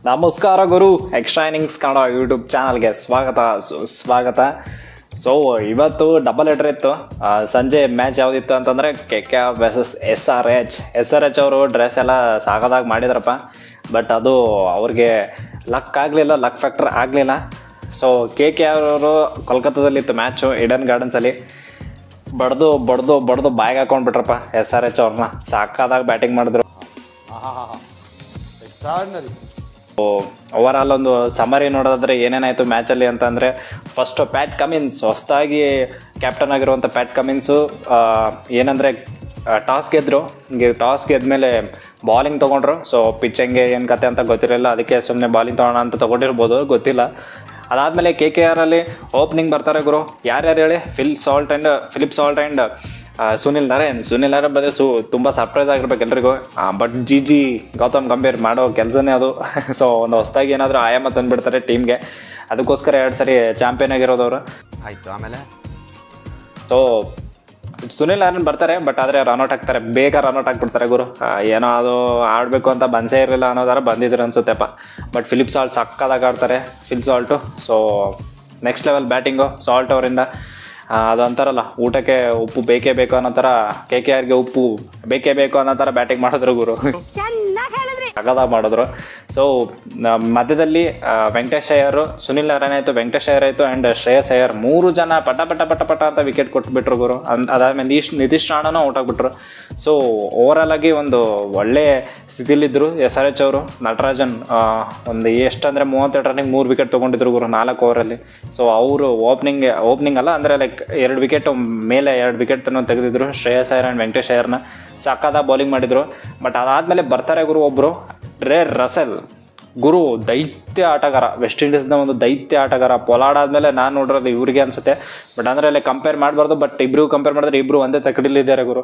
ನಮಸ್ಕಾರ ಗುರು, extra innings Kannada YouTube ಚಾನಲ್ಗೆ ಸ್ವಾಗತ. ಸೊ ಇವತ್ತು ಡಬಲ್ ಹೆಡರ್ ಇತ್ತು. ಸಂಜೆ ಮ್ಯಾಚ್ ಯಾವುದಿತ್ತು ಅಂತಂದರೆ KKR ವರ್ಸಸ್ SRH ಅವರು ಡ್ರೆಸ್ ಎಲ್ಲ ಸಾಗದಾಗಿ ಮಾಡಿದ್ರಪ್ಪ. ಬಟ್ ಅದು ಅವ್ರಿಗೆ ಲಕ್ ಫ್ಯಾಕ್ಟರ್ ಆಗಲಿಲ್ಲ. ಸೊ KKR ಅವರು ಕೋಲ್ಕತ್ತಾದಲ್ಲಿತ್ತು ಮ್ಯಾಚು, ಈಡನ್ ಗಾರ್ಡನ್ಸಲ್ಲಿ. ಬಡ್ದು ಬಾಯಿಗೆ ಹಾಕೊಂಡ್ಬಿಟ್ರಪ್ಪ SRH ಅವ್ರನ್ನ. ಸಾಕಾದಾಗ ಬ್ಯಾಟಿಂಗ್ ಮಾಡಿದ್ರು. ಓವರ್ ಆಲ್ ಒಂದು ಸಮರಿ ನೋಡೋದಾದ್ರೆ ಏನೇನಾಯಿತು ಮ್ಯಾಚಲ್ಲಿ ಅಂತಂದರೆ, ಫಸ್ಟು ಪ್ಯಾಟ್ ಕಮಿನ್ಸ್, ಹೊಸದಾಗಿ ಕ್ಯಾಪ್ಟನ್ ಆಗಿರುವಂಥ ಪ್ಯಾಟ್ ಕಮಿನ್ಸು ಏನಂದರೆ ಟಾಸ್ ಗೆದ್ಮೇಲೆ ಬಾಲಿಂಗ್ ತೊಗೊಂಡ್ರು. ಸೊ ಪಿಚ್ಚಂಗೆ ಏನು ಕತೆ ಅಂತ ಗೊತ್ತಿರಲಿಲ್ಲ, ಅದಕ್ಕೆ ಸುಮ್ಮನೆ ಬಾಲಿಂಗ್ ತೊಗೊಳ್ಳೋಣ ಅಂತ ತೊಗೊಂಡಿರ್ಬೋದು, ಗೊತ್ತಿಲ್ಲ. ಅದಾದಮೇಲೆ KKR ಅಲ್ಲಿ ಓಪನಿಂಗ್ ಬರ್ತಾರೆ ಗುರು. ಯಾರ್ಯಾರು ಹೇಳಿ? Philip Salt and Sunil Narine ಬಂದರೆ ತುಂಬ ಸರ್ಪ್ರೈಸ್ ಆಗಿರ್ಬೇಕು ಎಲ್ರಿಗೂ. ಬಟ್ ಗೌತಮ್ ಗಂಭೀರ್ ಮಾಡೋ ಕೆಲಸನೇ ಅದು. ಸೊ ಒಂದು ಹೊಸದಾಗಿ ಏನಾದರೂ ಆಯಾಮ ತಂದುಬಿಡ್ತಾರೆ ಟೀಮ್ಗೆ. ಅದಕ್ಕೋಸ್ಕರ 2 ಸರಿ ಚಾಂಪಿಯನ್ ಆಗಿರೋದವರು. ಆಯಿತು. ಆಮೇಲೆ ಸೊ ಸುನಿಲ್ ನರೇನ್ ಬರ್ತಾರೆ, ಬಟ್ ಆದರೆ ರನ್ಔಟ್ ಆಗ್ತಾರೆ, ಬೇಗ ರನ್ಔಟ್ ಆಗಿಬಿಡ್ತಾರೆ ಗುರು. ಏನೋ ಅದು ಆಡಬೇಕು ಅಂತ ಬನ್ಸೇ ಇರಲಿಲ್ಲ ಅನ್ನೋದಾರ ಬಂದಿದ್ರು ಅನ್ಸುತ್ತೆಪ್ಪ. ಬಟ್ ಫಿಲಿಪ್ ಸಾಲ್ಟ್ ಸಕ್ಕದಾಗಿ ಆಡ್ತಾರೆ, so next level batting salt ಅವರಿಂದ. ಅದು ಅಂತಾರಲ್ಲ, ಊಟಕ್ಕೆ ಉಪ್ಪು ಬೇಕೇ ಬೇಕು ಅನ್ನೋ ಥರ KKRಗೆ ಉಪ್ಪು ಬೇಕೇ ಬೇಕು ಅನ್ನೋ ಥರ ಬ್ಯಾಟಿಂಗ್ ಮಾಡಿದ್ರು ಗುರು, ಸಗದಾಗಿ ಮಾಡಿದ್ರು. ಸೊ ಮಧ್ಯದಲ್ಲಿ ವೆಂಕಟೇಶ್ ಅಯ್ಯರು, ಸುನಿಲ್ ನಾರಾಯಣ್ ಆಯಿತು, ವೆಂಕಟೇಶ್ ಅಯ್ಯರ್ ಆಯಿತು ಆ್ಯಂಡ್ ಶ್ರೇಯಸ್ ಅಯ್ಯರ್ 3 ಜನ ಪಟ ಅಂತ ವಿಕೆಟ್ ಕೊಟ್ಬಿಟ್ರು ಗುರು. ಅದಾದಮೇಲೆ ನಿತೀಶ್ ರಾಣನೂ ಔಟ್ ಆಗಿಬಿಟ್ರು. ಸೊ ಓವರಾಲ್ ಆಗಿ ಒಂದು ಒಳ್ಳೆ ಸ್ಥಿತಿಲಿದ್ದರು SRH ಅವರು. ನಟರಾಜನ್ ಒಂದು ಎಷ್ಟಂದರೆ 32 ರನ್ನಿಗೆ 3 ವಿಕೆಟ್ ತೊಗೊಂಡಿದ್ರು ಗುರು 4 ಓವರಲ್ಲಿ. ಸೊ ಅವರು ಓಪನಿಂಗ್ ಅಲ್ಲ ಅಂದರೆ ಲೈಕ್ 2 ವಿಕೆಟ್ ಮೇಲೆ 2 ವಿಕೆಟ್ ತೆಗೆದಿದ್ರು ಶ್ರೇಯಸ್ ಅಯ್ಯರ್ ಆ್ಯಂಡ್ ವೆಂಕಟೇಶ್ ಅಯ್ಯರ್ನ. ಸಕ್ಕದ ಬೌಲಿಂಗ್ ಮಾಡಿದರು. ಬಟ್ ಅದಾದಮೇಲೆ ಬರ್ತಾರೆ ಗುರು ಒಬ್ಬರು, ರೇ ರಸೆಲ್ ಗುರು, ದೈತ್ಯ ಆಟಗಾರ, ವೆಸ್ಟ್ ಇಂಡೀಸ್ನ ಒಂದು ದೈತ್ಯ ಆಟಗಾರ. ಪೊಲಾರ್ಡ್ ಆದಮೇಲೆ ನಾನು ನೋಡಿರೋದು ಇವ್ರಿಗೆ ಅನಿಸುತ್ತೆ. ಬಟ್ ಅಂದರೆ ಅಲ್ಲಿ ಕಂಪೇರ್ ಮಾಡಬಾರ್ದು, ಬಟ್ ಇಬ್ಬರು ಕಂಪೇರ್ ಮಾಡಿದ್ರೆ ಇಬ್ಬರು ಒಂದೇ ತಕಡಿಲಿದ್ದಾರೆ ಗುರು.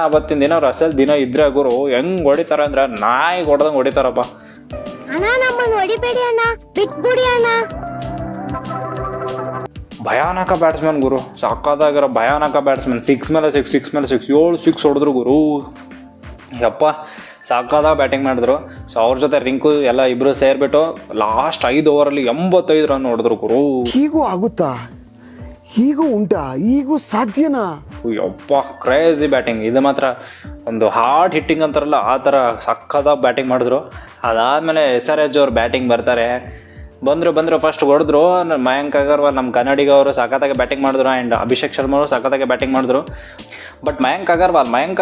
ಅವತ್ತಿನ ದಿನ ರಸೆಲ್ ಇದ್ರೆ ಗುರು ಹೆಂಗೆ ಹೊಡಿತಾರೆ ಅಂದ್ರೆ ನಾಯಿ ಹೊಡೆದಂಗೆ ಹೊಡಿತಾರಪ್ಪ. ಭಯಾನಕ ಬ್ಯಾಟ್ಸ್ಮನ್ ಗುರು, ಸಾಕಾದಾಗಿರೋ ಭಯಾನಕ ಬ್ಯಾಟ್ಸ್ಮನ್. 6 ಮೇಲೆ 6 7 ಹೊಡೆದ್ರು ಗುರು. ಯಪ್ಪ ಸಾಕಾದಾಗ ಬ್ಯಾಟಿಂಗ್ ಮಾಡಿದ್ರು. ಸೊ ಅವ್ರ ಜೊತೆ ರಿಂಕು ಎಲ್ಲ ಇಬ್ಬರು ಸೇರಿಬಿಟ್ಟು ಲಾಸ್ಟ್ 5 ಓವರಲ್ಲಿ 85 ರನ್ ಹೊಡೆದ್ರು ಗುರು. ಹೀಗೂ ಆಗುತ್ತಾ? ಹೀಗೂ ಉಂಟಾ? ಹೀಗೂ ಸಾಧ್ಯನಾ? ಯಪ್ಪ ಕ್ರೇಜಿ ಬ್ಯಾಟಿಂಗ್. ಇದು ಮಾತ್ರ ಒಂದು ಹಾರ್ಡ್ ಹಿಟ್ಟಿಂಗ್ ಅಂತಾರಲ್ಲ ಆ ಥರ ಸಕ್ಕದಾಗ ಬ್ಯಾಟಿಂಗ್ ಮಾಡಿದ್ರು. ಅದಾದಮೇಲೆ SRH ಅವ್ರು ಬ್ಯಾಟಿಂಗ್ ಬರ್ತಾರೆ. ಬಂದರು ಫಸ್ಟ್ ಹೊಡೆದ್ರು. ಮಯಾಂಕ್ ಅಗರ್ವಾಲ್ ನಮ್ಮ ಕನ್ನಡಿಗ ಅವರು ಸಖತ್ತಾಗಿ ಬ್ಯಾಟಿಂಗ್ ಮಾಡಿದ್ರು ಆ್ಯಂಡ್ ಅಭಿಷೇಕ್ ಶರ್ಮಾ ಅವರು ಸಖತ್ತಾಗಿ ಬ್ಯಾಟಿಂಗ್ ಮಾಡಿದ್ರು. ಬಟ್ ಮಯಾಂಕ್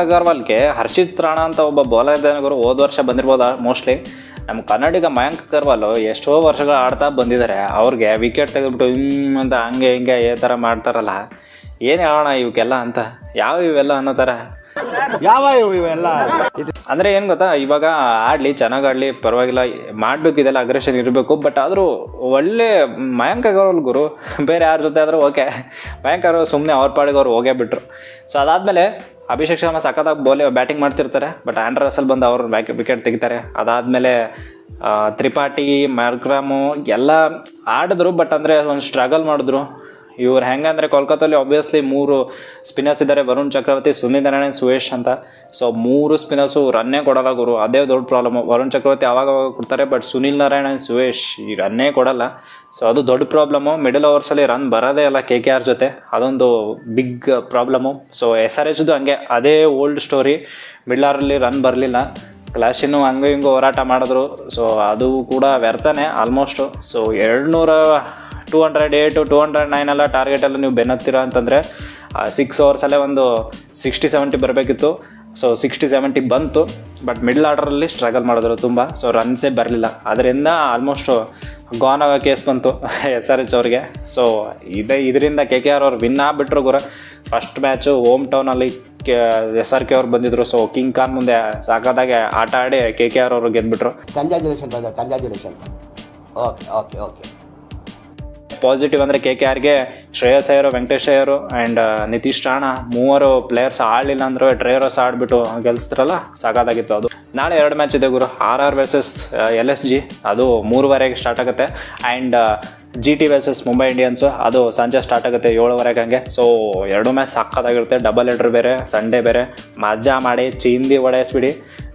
ಅಗರ್ವಾಲ್ಗೆ ಹರ್ಷಿತ್ ರಾಣಾ ಅಂತ ಒಬ್ಬ ಬೌಲರ್ ಇದ್ದಾನೆ ಗುರು. ಹೋದ ವರ್ಷ ಬಂದಿರ್ಬೋದ ಮೋಸ್ಟ್ಲಿ. ನಮ್ಮ ಕನ್ನಡಿಗ ಮಯಾಂಕ್ ಅಗರ್ವಾಲ್ ಎಷ್ಟೋ ವರ್ಷಗಳು ಆಡ್ತಾ ಬಂದಿದ್ದಾರೆ. ಅವ್ರಿಗೆ ವಿಕೆಟ್ ತೆಗೆದ್ಬಿಟ್ಟು ಅಂತ ಹಂಗೆ ಹಿಂಗೆ ಈ ಥರ ಮಾಡ್ತಾರಲ್ಲ, ಏನು ಹೇಳೋಣ ಇವಕ್ಕೆಲ್ಲ ಅಂತ, ಇವೆಲ್ಲ ಅನ್ನೋ ಥರ ಇವೆಲ್ಲ ಅಂದರೆ ಏನು ಗೊತ್ತಾ, ಇವಾಗ ಚೆನ್ನಾಗಿ ಆಡಲಿ ಪರವಾಗಿಲ್ಲ, ಮಾಡಬೇಕು, ಇದೆಲ್ಲ ಅಗ್ರೆಷನ್ ಇರಬೇಕು. ಬಟ್ ಆದರೂ ಒಳ್ಳೆ ಮಯಾಂಕ್ ಅಗರ್ವಾಲ್ ಗುರು. ಬೇರೆ ಯಾರ ಜೊತೆ ಆದರೂ ಓಕೆ, ಮಯಾಂಕ್ ಅಗರ್ವಾಲ್ ಸುಮ್ಮನೆ ಅವ್ರ ಪಾಡಿಗೆ ಅವ್ರು ಹೋಗೇ ಬಿಟ್ರು. ಸೊ ಅದಾದಮೇಲೆ ಅಭಿಷೇಕ್ ಶರ್ಮಾ ಸಖತ್ತಾಗಿ ಬ್ಯಾಟಿಂಗ್ ಮಾಡ್ತಿರ್ತಾರೆ. ಬಟ್ ಆಂಡ್ರೆ ರಸೆಲ್ ಬಂದು ಅವ್ರು ವಿಕೆಟ್ ತೆಗಿತಾರೆ. ಅದಾದಮೇಲೆ ತ್ರಿಪಾಠಿ, ಮ್ಯಾಕ್ಗ್ರಾಮು ಎಲ್ಲ ಆಡಿದ್ರು. ಬಟ್ ಅಂದರೆ ಒಂದು ಸ್ಟ್ರಗಲ್ ಮಾಡಿದ್ರು ಇವ್ರು. ಹೆಂಗಂದರೆ ಕೋಲ್ಕತ್ತಲ್ಲಿ ಆಬ್ವಿಯಸ್ಲಿ 3 ಸ್ಪಿನ್ನರ್ಸ್ ಇದ್ದಾರೆ, ವರುಣ್ ಚಕ್ರವರ್ತಿ, ಸುನಿಲ್ ನಾರಾಯಣ್, ಸುಯೇಶ್ ಅಂತ. ಸೊ 3 ಸ್ಪಿನ್ನರ್ಸು ರನ್ನೇ ಕೊಡಲ್ಲ ಗುರು, ಅದೇ ದೊಡ್ಡ ಪ್ರಾಬ್ಲಮ್ಮು. ವರುಣ್ ಚಕ್ರವರ್ತಿ ಆವಾಗ ಕೊಡ್ತಾರೆ, ಬಟ್ ಸುನಿಲ್ ನಾರಾಯಣ್ ಆ್ಯಂಡ್ ಸುಯೇಶ್ ಈ ರನ್ನೇ ಕೊಡಲ್ಲ. ಸೊ ಅದು ದೊಡ್ಡ ಪ್ರಾಬ್ಲಮ್ಮು. ಮಿಡಲ್ ಓವರ್ಸಲ್ಲಿ ರನ್ ಬರೋದೇ ಇಲ್ಲ KKR ಜೊತೆ, ಅದೊಂದು ಬಿಗ್ ಪ್ರಾಬ್ಲಮ್ಮು. ಸೊ SRHದು ಹಂಗೆ ಅದೇ ಓಲ್ಡ್ ಸ್ಟೋರಿ. ಮಿಡಲ್ ಓವರಲ್ಲಿ ರನ್ ಬರಲಿಲ್ಲ, ಕ್ಲಾಶಿನ್ನು ಹಂಗೆ ಹಿಂಗೆ ಹೋರಾಟ ಮಾಡಿದ್ರು. ಸೊ ಅದು ಕೂಡ ವ್ಯರ್ಥನೇ ಆಲ್ಮೋಸ್ಟು. ಸೊ 208 209 ಎಲ್ಲ ಟಾರ್ಗೆಟೆಲ್ಲ ನೀವು ಬೆನ್ನತ್ತೀರ ಅಂತಂದರೆ 6 ಓವರ್ಸಲ್ಲೇ ಒಂದು 60-70 ಬರಬೇಕಿತ್ತು. ಸೊ 60-70 ಬಂತು. ಬಟ್ ಮಿಡ್ಲ್ ಆರ್ಡರಲ್ಲಿ ಸ್ಟ್ರಗಲ್ ಮಾಡಿದ್ರು ತುಂಬ. ಸೊ ರನ್ಸೇ ಬರಲಿಲ್ಲ. ಅದರಿಂದ ಆಲ್ಮೋಸ್ಟು ಗಾನ್ ಆಗೋ ಕೇಸ್ ಬಂತು SRH ಅವ್ರಿಗೆ. ಸೊ ಇದರಿಂದ KKR ಅವ್ರು ವಿನ್ ಆಗಿಬಿಟ್ರು ಗುರು. ಫಸ್ಟ್ ಮ್ಯಾಚು ಹೋಮ್ ಟೌನಲ್ಲಿ SRK ಅವ್ರು ಬಂದಿದ್ರು. ಸೊ ಕಿಂಗ್ ಖಾನ್ ಮುಂದೆ ಸಾಕಾದಾಗೆ ಆಟ ಆಡಿ KKR ಅವರು ಗೆದ್ಬಿಟ್ರು. ಕಂಗ್ರ್ಯಾಚುಲೇಷನ್. ಓಕೆ. ಪಾಸಿಟಿವ್ ಅಂದರೆ KKRಗೆ ಶ್ರೇಯಸ್ ಅಯ್ಯರು, ವೆಂಕಟೇಶ್ ಅಯ್ಯರು ಆ್ಯಂಡ್ ನಿತೀಶ್ ರಾಣಾ 3 ಪ್ಲೇಯರ್ಸ್ ಆಡಲಿಲ್ಲ ಅಂದ್ರೆ ಟ್ರೇಯರ್ಸ್ ಆಡಿಬಿಟ್ಟು ಗೆಲ್ಸ್ತಾರಲ್ಲ, ಸಾಕಾಗಿತ್ತು ಅದು. ನಾಳೆ 2 ಮ್ಯಾಚ್ ಇದೆ ಗುರು. RR ವರ್ಸಸ್ LSG, ಅದು 3:30ಗೆ ಸ್ಟಾರ್ಟ್ ಆಗುತ್ತೆ. And GT versus Mumbai Indians, ಅದು ಸಂಜೆ ಸ್ಟಾರ್ಟ್ ಆಗುತ್ತೆ 7:30 ಹಂಗೆ. ಸೊ 2 ಮ್ಯಾಚ್ ಸಾಕಾಗಿರುತ್ತೆ. ಡಬಲ್ ಹೆಡ್ರ್ ಬೇರೆ, ಸಂಡೇ ಬೇರೆ, ಮಜಾ ಮಾಡಿ ಚಿಂದಿ ಹೊಡೆಯಿಸ್ಬಿಡಿ.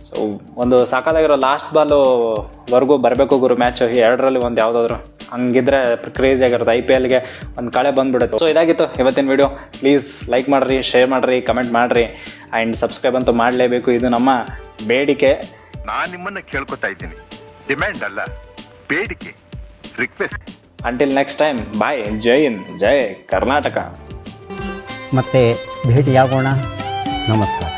ಸೊ ಒಂದು ಸಾಕಾಗಿರೋ ಲಾಸ್ಟ್ ಬಾಲ್ವರೆಗೂ ಬರಬೇಕು ಗುರು ಮ್ಯಾಚು, ಎರಡರಲ್ಲಿ ಒಂದು ಯಾವುದಾದ್ರು. ಹಂಗಿದ್ರೆ ಕ್ರೇಜಿ ಆಗಿರುತ್ತೆ. IPLಗೆ ಒಂದು ಕಳೆ ಬಂದುಬಿಡುತ್ತೆ. ಸೊ ಇದಾಗಿತ್ತು ಇವತ್ತಿನ ವಿಡಿಯೋ. ಪ್ಲೀಸ್ ಲೈಕ್ ಮಾಡಿರಿ, ಶೇರ್ ಮಾಡಿರಿ, ಕಮೆಂಟ್ ಮಾಡಿರಿ ಆ್ಯಂಡ್ ಸಬ್ಸ್ಕ್ರೈಬ್ ಅಂತೂ ಮಾಡಲೇಬೇಕು. ಇದು ನಮ್ಮ ಬೇಡಿಕೆ. ನಾನು ನಿಮ್ಮನ್ನು ಕೇಳ್ಕೊತಾ ಇದ್ದೀನಿ, ಡಿಮ್ಯಾಂಡ್ ಅಲ್ಲ, ಬೇಡಿಕೆ, ರಿಕ್ವೆಸ್ಟ್. ಅಂಟಿಲ್ ನೆಕ್ಸ್ಟ್ ಟೈಮ್, ಬಾಯ್. ಜೈ ಹಿಂದ್, ಜೈ ಕರ್ನಾಟಕ. ಮತ್ತೆ ಭೇಟಿಯಾಗೋಣ. ನಮಸ್ಕಾರ.